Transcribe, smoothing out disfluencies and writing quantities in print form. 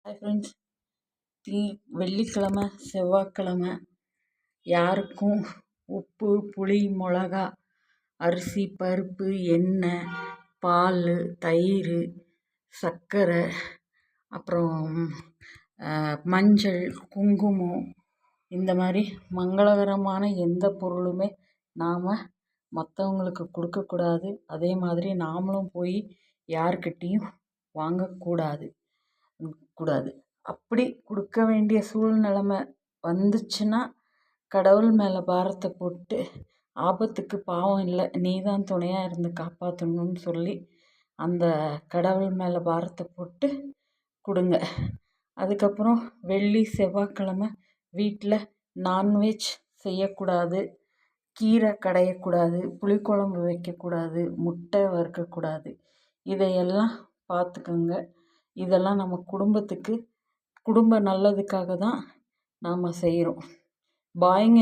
Hi friends. வெள்ளிக்கிழமை செவ்வாய்க்கிழமை யாருக்கும் உப்பு புளி மிளகா அரிசி பருப்பு எண்ணெய் பால் தயிர் சர்க்கரை அப்புறம் மஞ்சள் குங்குமம் இந்த மாதிரி மங்களகரமான எந்த பொருளுமே நாம் மற்றவங்களுக்கு கொடுக்கக்கூடாது. அதே மாதிரி நாமளும் போய் யார்கிட்டேயும் வாங்கக்கூடாது. அப்படி கொடுக்க வேண்டிய சூழ்நிலைமை வந்துச்சுன்னா கடவுள் மேலே பாரத்தை போட்டு ஆபத்துக்கு பாவம் இல்லை, நீ தான் துணையாக இருந்து காப்பாற்றணும்னு சொல்லி அந்த கடவுள் மேலே பாரத்தை போட்டு கொடுங்க. அதுக்கப்புறம் வெள்ளி செவ்வாய்க்கிழமை வீட்டில் நான்வெஜ் செய்யக்கூடாது, கீரை கடையக்கூடாது, புளிக்குழம்பு வைக்கக்கூடாது, முட்டை வறுக்கக்கூடாது. இதையெல்லாம் பார்த்துக்கோங்க. இதெல்லாம் நம்ம குடும்ப நல்லதுக்காக தான் நாம் செய்கிறோம். பாய்ங்க.